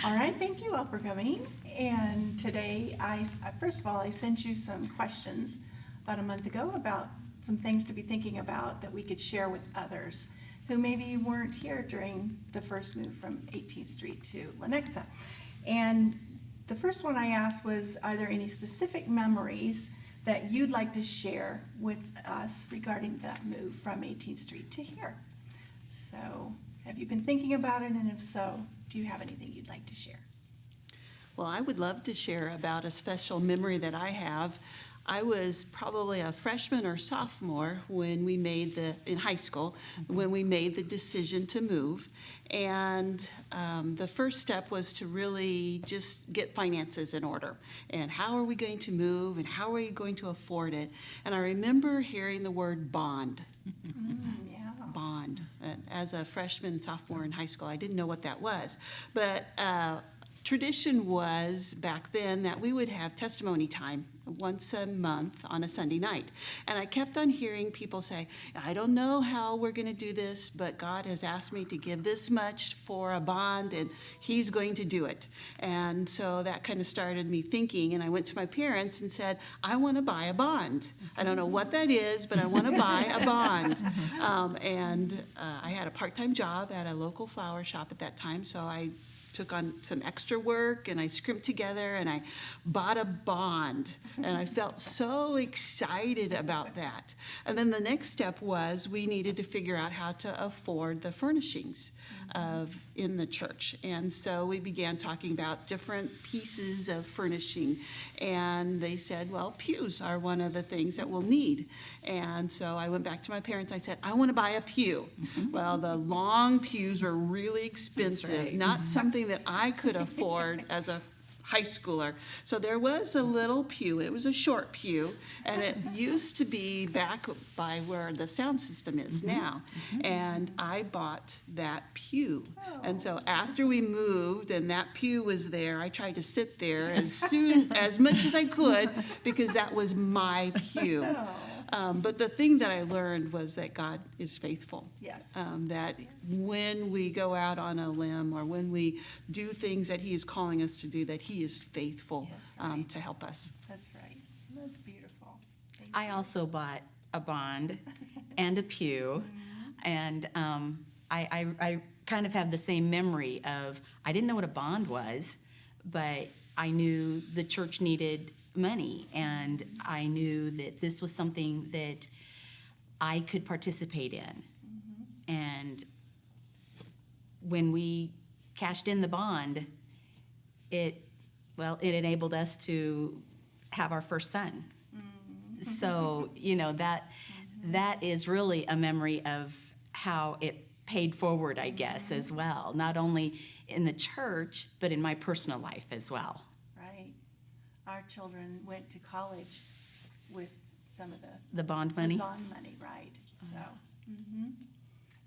All right, thank you all for coming. And today, first of all, I sent you some questions about a month ago about some things to be thinking about that we could share with others who maybe weren't here during the first move from 18th Street to Lenexa. And the first one I asked was, are there any specific memories that you'd like to share with us regarding that move from 18th Street to here? So have you been thinking about it? And if so, do you have anything you'd like to share? Well, I would love to share about a special memory that I have. I was probably a freshman or sophomore when we made in high school, when we made the decision to move. And the first step was to really just get finances in order. And how are we going to move, and how are we going to afford it? And I remember hearing the word bond. Yeah. Bond. As a freshman and sophomore in high school, I didn't know what that was. But tradition was back then that we would have testimony time once a month on a Sunday night. And I kept on hearing people say, I don't know how we're going to do this, but God has asked me to give this much for a bond, and he's going to do it. And so that kind of started me thinking, and I went to my parents and said, I want to buy a bond. I don't know what that is, but I want to buy a bond. I had a part-time job at a local flower shop at that time, so I took on some extra work, and I scrimped together, and I bought a bond, and I felt so excited about that. And then the next step was we needed to figure out how to afford the furnishings in the church. And so we began talking about different pieces of furnishing, and they said, well, pews are one of the things that we'll need. And so I went back to my parents. I said, I want to buy a pew. Well, the long pews were really expensive, not something that I could afford as a high schooler. So there was a little pew. It was a short pew, and it used to be back by where the sound system is now. And I bought that pew. And so after we moved and that pew was there, I tried to sit there as much as I could, because that was my pew. But the thing that I learned was that God is faithful. Yes. That when we go out on a limb, or when we do things that he is calling us to do, that he is faithful to help us. That's right. That's beautiful. Thank I you. also bought a bond and a pew, and I kind of have the same memory of, I didn't know what a bond was, but I knew the church needed money, and I knew that this was something that I could participate in. And when we cashed in the bond, it enabled us to have our first son. So, that is really a memory of how it paid forward, I guess, as well, not only in the church, but in my personal life as well. Right. Our children went to college with some of The bond money? the bond money, right. So,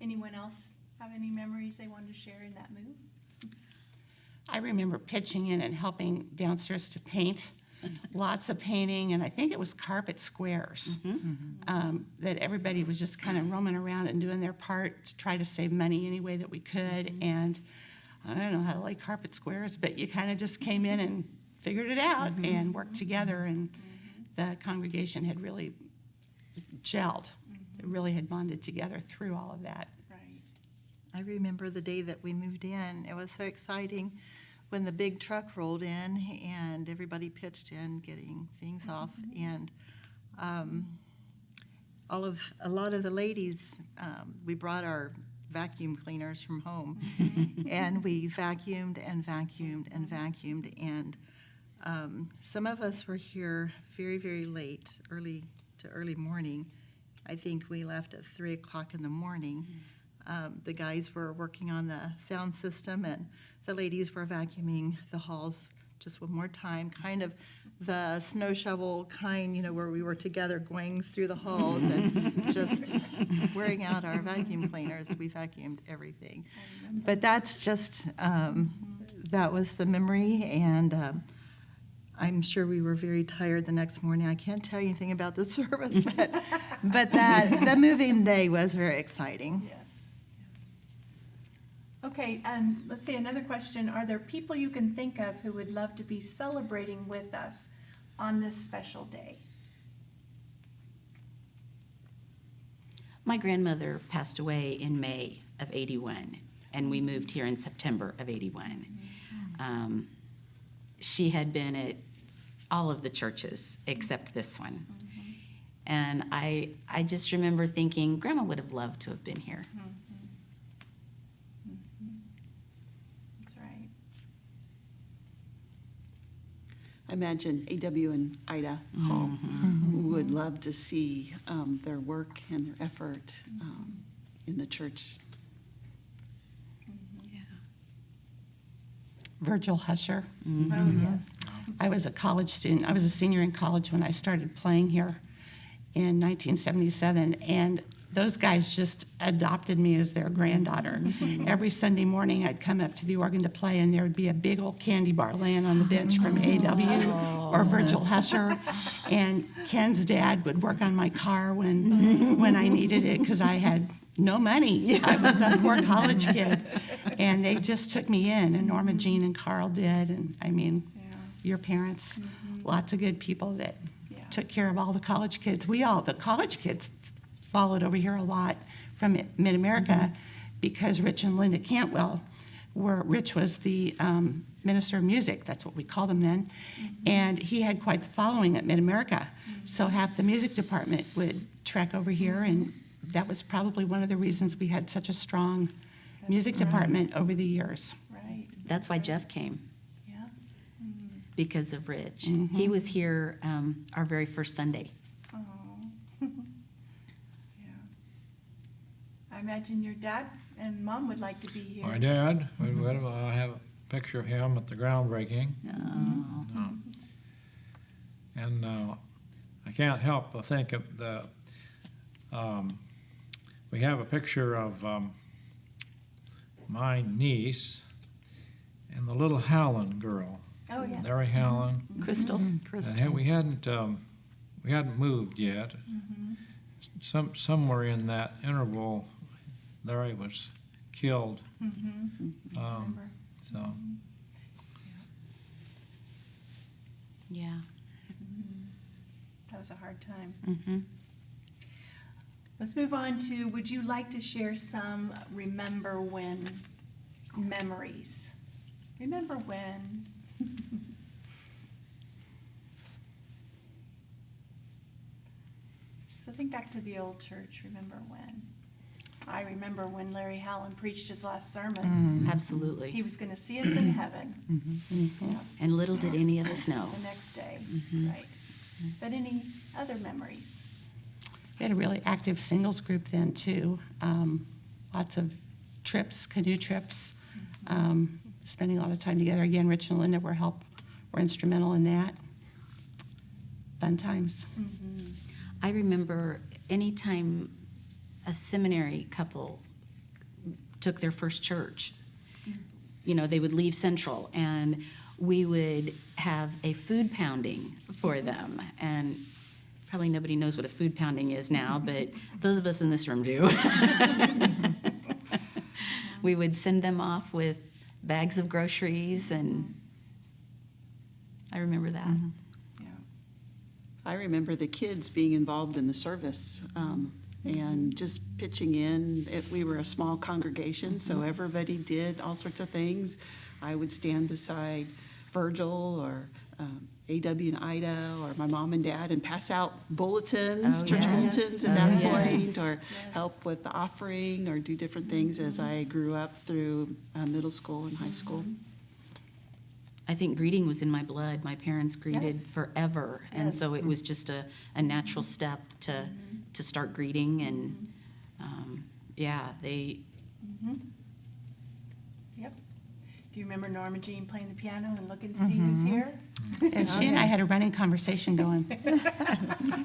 anyone else have any memories they wanted to share in that move? I remember pitching in and helping downstairs to paint, lots of painting, and I think it was carpet squares, that everybody was just kind of roaming around and doing their part to try to save money any way that we could. And I don't know how to lay carpet squares, but you kind of just came in and figured it out and worked together, and the congregation had really gelled. It really had bonded together through all of that. Right. I remember the day that we moved in. It was so exciting when the big truck rolled in and everybody pitched in getting things off. And a lot of the ladies, we brought our vacuum cleaners from home, and we vacuumed and vacuumed and vacuumed. And some of us were here very, very late, early morning. I think we left at 3 o'clock in the morning. The guys were working on the sound system, and the ladies were vacuuming the halls just one more time, kind of the snow shovel kind, where we were together going through the halls and just wearing out our vacuum cleaners. We vacuumed everything. But that's just, that was the memory, and I'm sure we were very tired the next morning. I can't tell you anything about the service, but that moving day was very exciting. Yes. Okay, let's see, another question. Are there people you can think of who would love to be celebrating with us on this special day? My grandmother passed away in May of 81, and we moved here in September of 81. She had been at all of the churches except this one. And I just remember thinking, Grandma would have loved to have been here. That's right. I imagine AW and Ida Hall would love to see their work and their effort in the church. Virgil Husher. Oh, yes. I was a college student. I was a senior in college when I started playing here in 1977, and those guys just adopted me as their granddaughter. Every Sunday morning, I'd come up to the organ to play, and there would be a big old candy bar laying on the bench from AW or Virgil Husher. And Ken's dad would work on my car when I needed it because I had no money. I was a poor college kid, and they just took me in. And Norma Jean and Carl did, and I mean, your parents, lots of good people that took care of all the college kids. The college kids followed over here a lot from Mid-America because Rich and Linda Cantwell Rich was the minister of music, that's what we called him then, and he had quite the following at Mid-America. So half the music department would trek over here, and that was probably one of the reasons we had such a strong music department over the years. Right. That's why Jeff came, Yeah. because of Rich. He was here our very first Sunday. Oh. Yeah. I imagine your dad and mom would like to be here. My dad, I have a picture of him at the groundbreaking. And I can't help but think of we have a picture of my niece and the little Howland girl, Oh, yes. Larry Howland. Crystal. And we hadn't moved yet. Somewhere in that interval, Larry was killed. Remember. So Yeah. That was a hard time. Mm-hmm. Let's move on to, would you like to share some remember when memories? Remember when? So think back to the old church, remember when? I remember when Larry Howland preached his last sermon. Absolutely. He was going to see us in heaven. Yeah, And little did any of us know. the next day, right? But any other memories? We had a really active singles group then, too. Lots of trips, canoe trips, spending a lot of time together. Again, Rich and Linda were instrumental in that. Fun times. I remember anytime a seminary couple took their first church, you know, they would leave Central, and we would have a food pounding for them. And probably nobody knows what a food pounding is now, but those of us in this room do. We would send them off with bags of groceries, and I remember that. Yeah. I remember the kids being involved in the service and just pitching in. We were a small congregation, so everybody did all sorts of things. I would stand beside Virgil or A.W. and Ida or my mom and dad and pass out bulletins, Oh, church yes. bulletins at Oh, that yes. point, or help with the offering or do different things as I grew up through middle school and high school. I think greeting was in my blood. My parents greeted Yes. forever, and so it was just a natural step to start greeting. And yeah, they Yep. Do you remember Norma Jean playing the piano and looking to see who's here? And she and I had a running conversation going.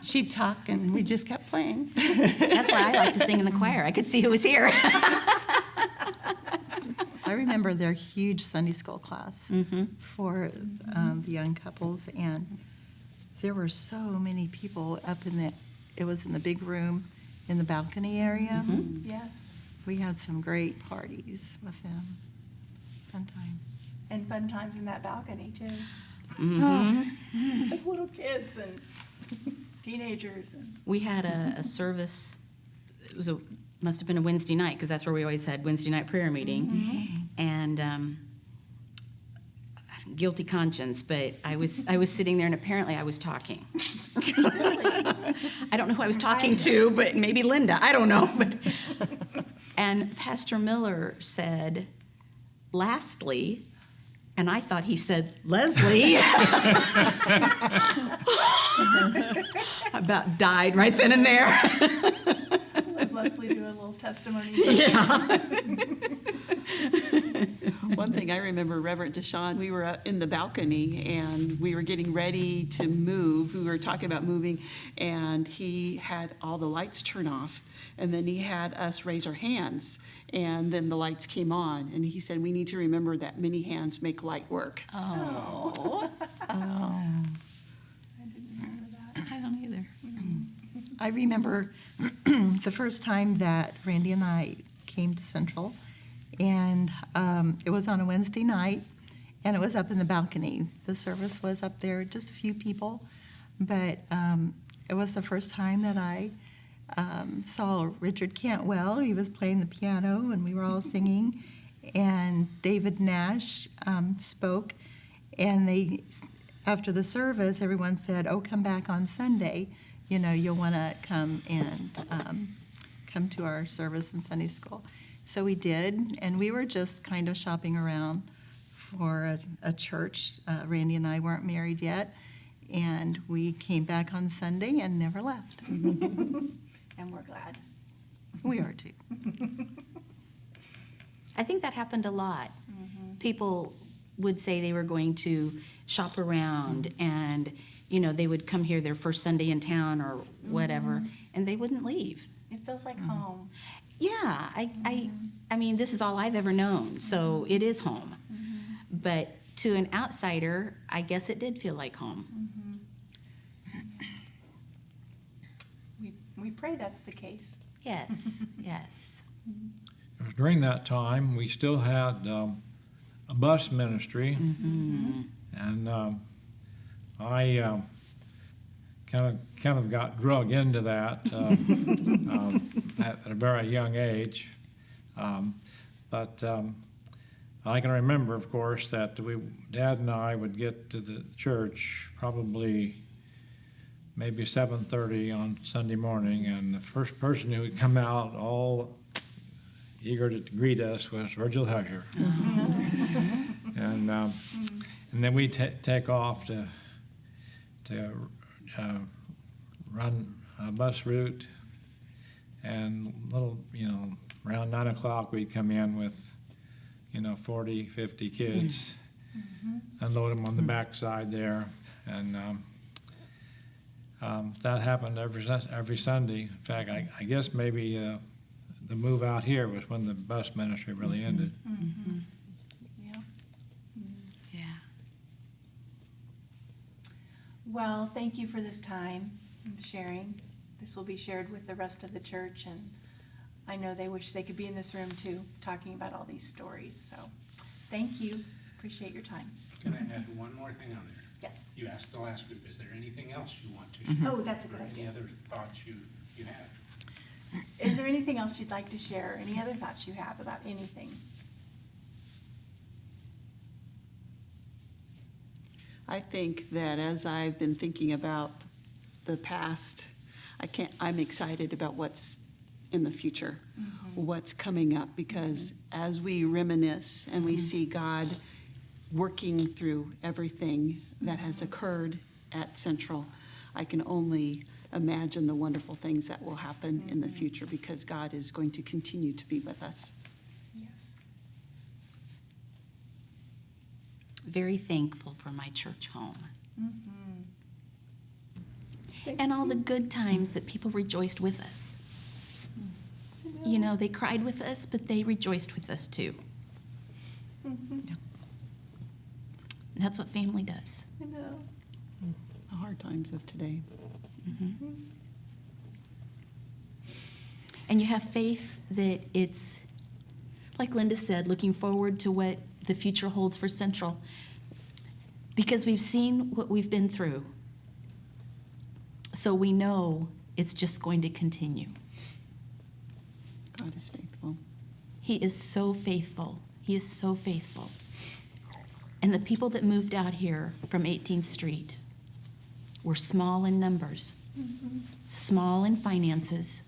She'd talk, and we just kept playing. that's why I like to sing in the choir. I could see who was here. I remember their huge Sunday school class for the young couples, and there were so many people up it was in the big room in the balcony area. Yes. we had some great parties with them. Fun time. And fun times in that balcony too. Mm-hmm. As little kids and teenagers and. We had a service, it was must have been a Wednesday night, because that's where we always had Wednesday night prayer meeting. And guilty conscience, but I was sitting there and apparently I was talking. I don't know who I was talking to, but maybe Linda, I don't know. But and Pastor Miller said, lastly, and I thought he said, Leslie. I about died right then and there. Let Leslie do a little testimony. Yeah. One thing I remember, Reverend Deshawn, we were in the balcony and we were getting ready to move. We were talking about moving, and he had all the lights turn off, and then he had us raise our hands, and then the lights came on, and he said, we need to remember that many hands make light work. Oh, I didn't remember that. I don't either. I remember the first time that Randy and I came to Central, and it was on a Wednesday night, and it was up in the balcony. The service was up there, just a few people, but it was the first time that I saw Richard Cantwell. He was playing the piano, and we were all singing, and David Nash spoke, and after the service, everyone said, oh, come back on Sunday. You know, you'll want to come and come to our service in Sunday school. So we did, and we were just kind of shopping around for a church. Randy and I weren't married yet, and we came back on Sunday and never left. And we're glad. We are too. I think that happened a lot. People would say they were going to shop around, and they would come here their first Sunday in town or whatever, and they wouldn't leave. It feels like home. Yeah, I mean, this is all I've ever known, so it is home. But to an outsider, I guess it did feel like home. We pray that's the case. Yes, yes. During that time, we still had a bus ministry, and I kind of got drug into that at a very young age. But I can remember, of course, that Dad and I would get to the church probably maybe 7:30 on Sunday morning, and the first person who would come out all eager to greet us was Virgil Husher. And then we'd take off to run a bus route, and around 9 o'clock we'd come in with 40, 50 kids, unload them on the backside there, and that happened every Sunday. In fact, I guess maybe the move out here was when the bus ministry really ended. Yeah. Yeah. Well, thank you for this time of sharing. This will be shared with the rest of the church, and I know they wish they could be in this room too, talking about all these stories. So thank you. Appreciate your time. Can I add one more thing on there? Yes. You asked the last group, is there anything else you want to share? Oh, that's a good Or any idea. other thoughts you have? Is there anything else you'd like to share? Any other thoughts you have about anything? I think that as I've been thinking about the past, I'm excited about what's in the future, what's coming up, because as we reminisce and we see God working through everything that has occurred at Central, I can only imagine the wonderful things that will happen in the future, because God is going to continue to be with us. Yes. Very thankful for my church home. And all the good times that people rejoiced with us. They cried with us, but they rejoiced with us too. And that's what family does. I know. The hard times of today. and you have faith that it's, like Linda said, looking forward to what the future holds for Central, because we've seen what we've been through. So we know it's just going to continue. God is faithful. He is so faithful. He is so faithful. And the people that moved out here from 18th Street were small in numbers, small in finances,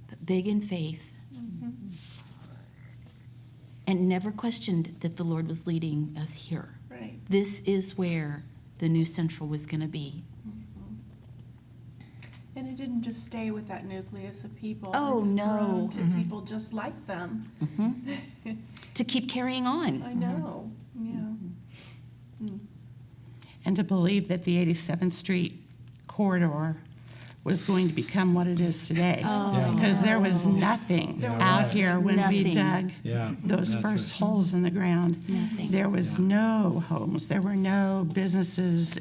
but big in faith, and never questioned that the Lord was leading us here. Right. This is where the new Central was going to be. And it didn't just stay with that nucleus of people. Oh, It's no. grown to people just like them. To keep carrying on. I know, yeah. And to believe that the 87th Street corridor was going to become what it is today. Yeah. Because there was nothing Yeah, out right. here when we Nothing. dug Yeah, those that's first right. holes in the ground. Nothing. There was no homes, there were no businesses.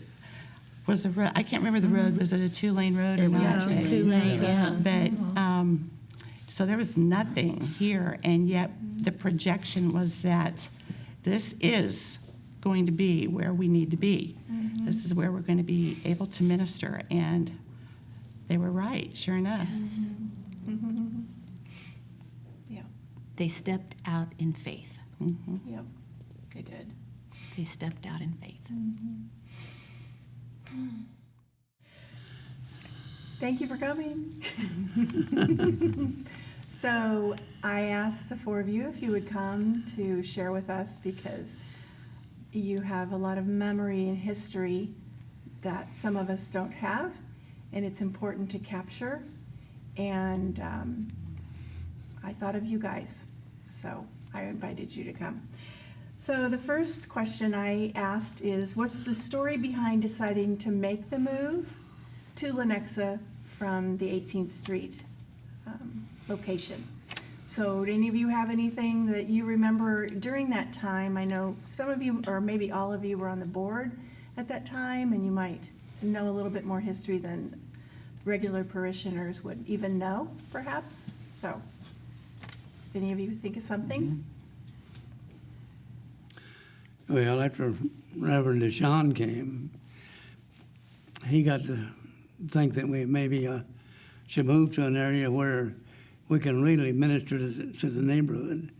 Was the road, I can't remember the road, was it a two-lane road or not? was a two-lane, yeah. But, so there was nothing here, and yet the projection was that this is going to be where we need to be. This is where we're going to be able to minister, and they were right, sure enough. Yeah, They stepped out in faith. yep, they did. They stepped out in faith. Thank you for coming. So I asked the four of you if you would come to share with us, because you have a lot of memory and history that some of us don't have, and it's important to capture. And I thought of you guys, so I invited you to come. So the first question I asked is, what's the story behind deciding to make the move to Lenexa from the 18th Street location? So do any of you have anything that you remember during that time? I know some of you, or maybe all of you, were on the board at that time, and you might know a little bit more history than regular parishioners would even know, perhaps. So if any of you think of something? Well, after Reverend Deshawn came, he got to think that we maybe should move to an area where we can really minister to the neighborhood.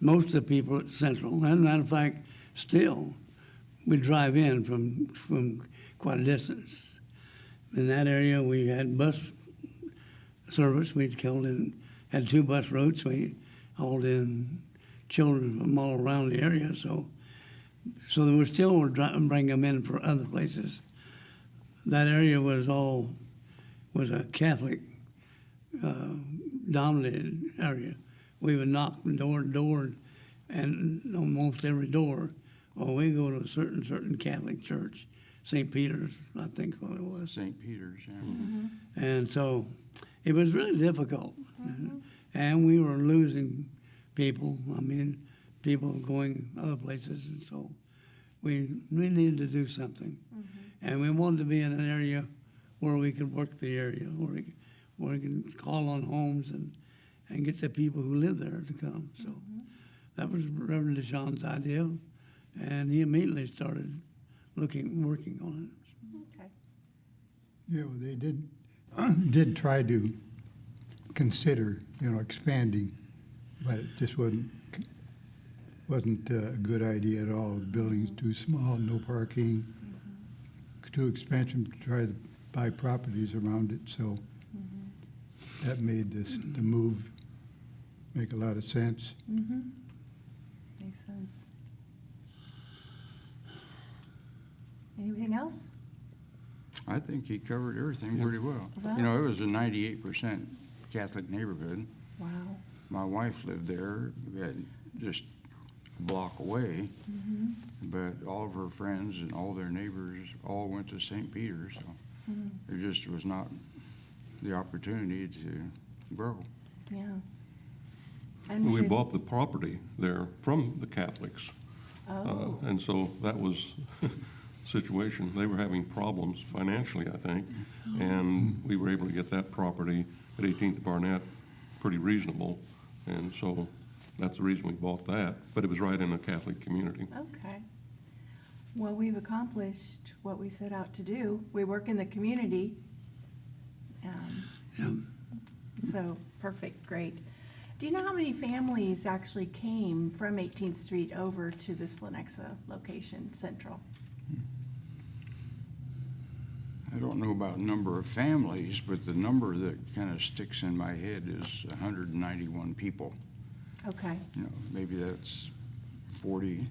Most of the people at Central, as a matter of fact, still, we drive in from quite a distance. In that area, we had bus service. We'd had 2 bus routes. We hauled in children from all around the area, so that we still would bring them in for other places. That area was a Catholic dominated area. We would knock from door to door, and almost every door, we go to a certain Catholic church, St. Peter's, I think what it was. St. Peter's, yeah. And so it was really difficult. And we were losing people. I mean, people going other places. And so we needed to do something. And we wanted to be in an area where we could work the area, where we could call on homes and get the people who live there to come. So that was Reverend Deshawn's idea. And he immediately started working on it. Okay. Yeah, well, they did try to consider, expanding, but it just wasn't a good idea at all. The building's too small, no parking, too expensive to try to buy properties around it. So that made the move make a lot of sense. Makes sense. Anything else? I think he covered everything pretty well. You know, it was a 98% Catholic neighborhood. Wow. My wife lived there, just a block away, but all of her friends and all their neighbors all went to St. Peter's, so there just was not the opportunity to grow. Yeah. We bought the property there from the Catholics. Oh. And so that was situation. They were having problems financially, I think, and we were able to get that property at 18th Barnett pretty reasonable, and so that's the reason we bought that. But it was right in a Catholic community. Okay. Well, we've accomplished what we set out to do. We work in the community. Yeah. So, perfect, great. Do you know how many families actually came from 18th Street over to this Lenexa location, Central? I don't know about number of families, but the number that kind of sticks in my head is 191 people. Okay. You know, maybe that's 40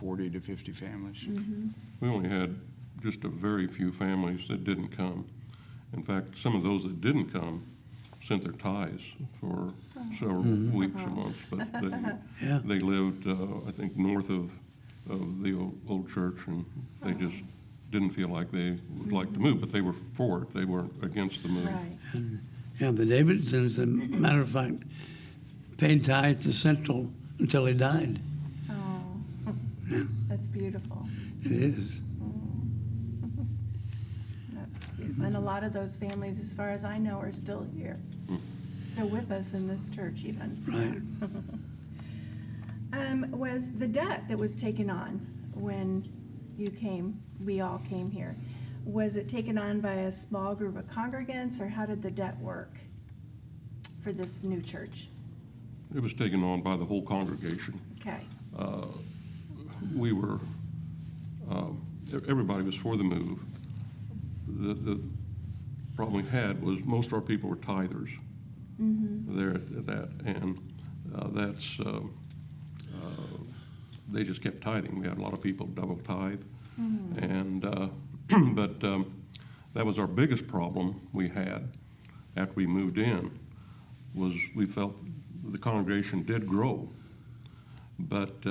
to 50 families. We only had just a very few families that didn't come. In fact, some of those that didn't come sent their tithes for several weeks or months, but Yeah. they lived, I think, north of the old church, and they just didn't feel like they would like to move, but they were for it. They weren't against the move. Right. Yeah, the Davidsons, as a matter of fact, paid tithes to Central until he died. Oh, that's beautiful. It is. That's beautiful. And a lot of those families, as far as I know, are still here, still with us in this church even. Right. Was the debt that was taken on when you came, we all came here, was it taken on by a small group of congregants, or how did the debt work for this new church? It was taken on by the whole congregation. Okay. We were, everybody was for the move. The problem we had was most of our people were tithers there at that, and that's, they just kept tithing. We had a lot of people double tithe, and but that was our biggest problem we had after we moved in, was we felt the congregation did grow, but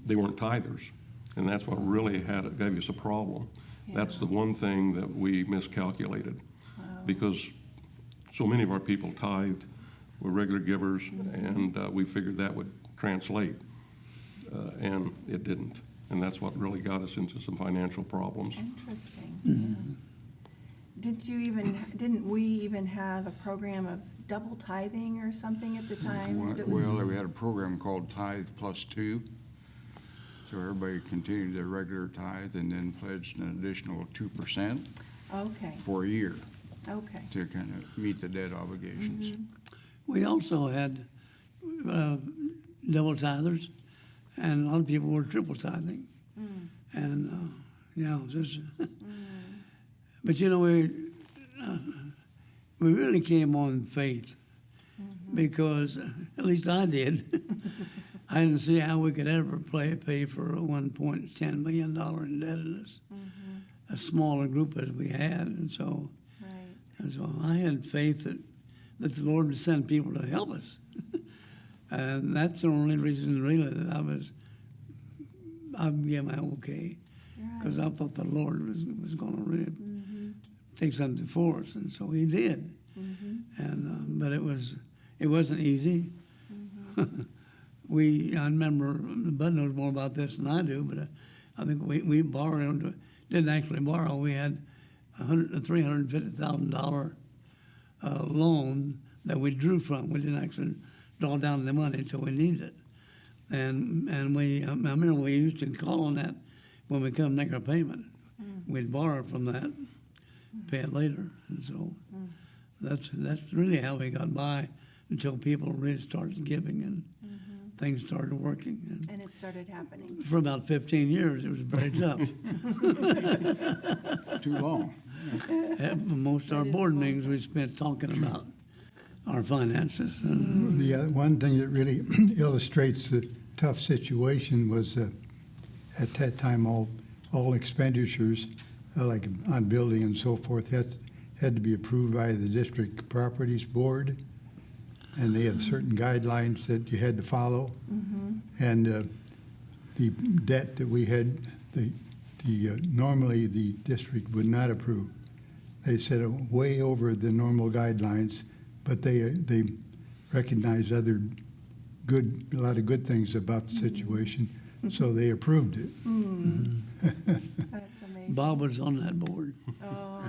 they weren't tithers, and that's what really gave us a problem. That's the one thing that we miscalculated, because so many of our people tithed, were regular givers, and we figured that would translate, and it didn't. And that's what really got us into some financial problems. Interesting. Yeah. Didn't we even have a program of double tithing or something at the time? that was- Well, we had a program called Tithe Plus Two. So everybody continued their regular tithe and then pledged an additional 2% Okay, for a year okay. to kind of meet the debt obligations. We also had double tithers, and a lot of people were triple tithing. And, yeah, just, but you know, we really came on faith, because, at least I did. I didn't see how we could ever pay for a $1.10 million indebtedness, as small a group as we had, and so I had faith that the Lord would send people to help us. And that's the only reason really that I gave my okay, because I thought the Lord was going to really take something for us, and so He did. And but it wasn't easy. I remember, Bud knows more about this than I do, but I think we borrowed, didn't actually borrow. We had a $350,000 loan that we drew from. We didn't actually draw down the money until we needed it. And I remember we used to call on that when we come make our payment. We'd borrow from that, pay it later. And so that's really how we got by until people really started giving and things started working. And it started happening. For about 15 years, it was very tough. Too long. Most of our board meetings we spent talking about our finances. And The one thing that really illustrates the tough situation was at that time all expenditures, like on building and so forth, had to be approved by the district properties board, and they had certain guidelines that you had to follow. And the debt that we had, normally the district would not approve. They said it way over the normal guidelines, but they recognized a lot of good things about the situation, so they approved it. That's amazing. Bob was on that board. Oh,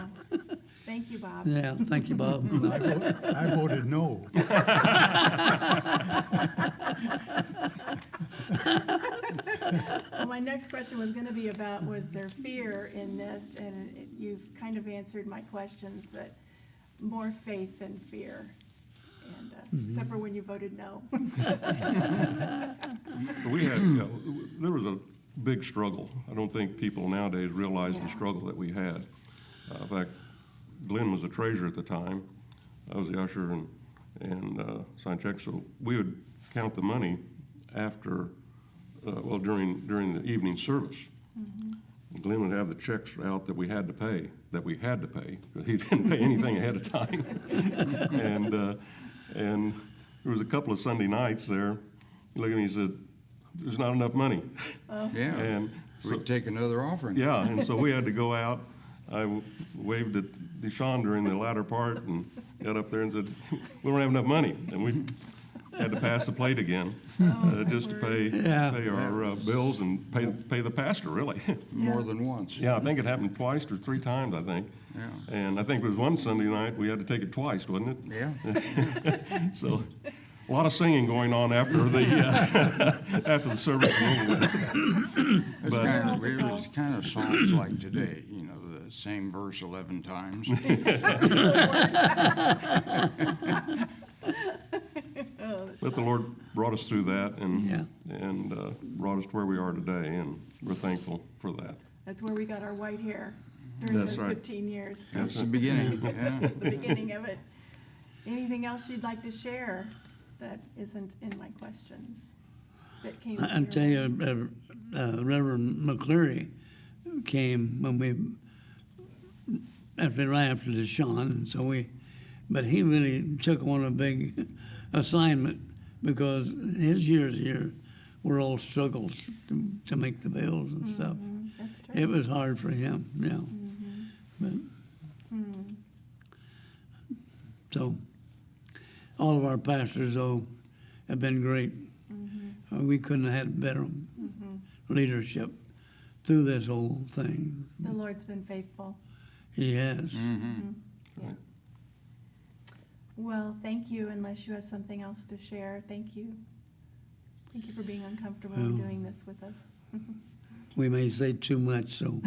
thank you you, Bob. Yeah, thank you, Bob. I voted no. Well, my next question was going to be about, was there fear in this? And you've kind of answered my questions, that more faith than fear. And except for when you voted no. We had, there was a big struggle. I don't think people nowadays realize the struggle that we had. In fact, Glenn was the treasurer at the time. I was the usher and signed checks. So we would count the money after, during the evening service. Glenn would have the checks out that we had to pay, because he didn't pay anything ahead of time. And there was a couple of Sunday nights there. He looked at me and said, "There's not enough money." Yeah, And we'd take another offering. yeah, and so we had to go out. I waved at Deshaun during the latter part and got up there and said, "We don't have enough money." And we had to pass the plate again, just to pay our bills and pay the pastor, really. More than once. Yeah, I think it happened twice or three times, I think. Yeah. And I think it was one Sunday night, we had to take it twice, wasn't it? Yeah. So, a lot of singing going on after the, after the service was over with. It was kind of songs like today, you know, the same verse 11 times. But the Lord brought us through that Yeah. and brought us to where we are today, and we're thankful for that. That's where we got our white hair during That's those right. 15 years. That's the beginning, yeah. The beginning of it. Anything else you'd like to share that isn't in my questions that came to I your tell mind? you, Reverend McCleary came when right after Deshaun, and so but he really took on a big assignment, because his years here were all struggles to make the bills and stuff. That's true. It was hard for him, yeah. But, so, all of our pastors, though, have been great. We couldn't have had better leadership through this whole thing. The Lord's been faithful. He has. Yeah. Well, thank you, unless you have something else to share. Thank you. Thank you for being uncomfortable and doing this with us. We may say too much, so.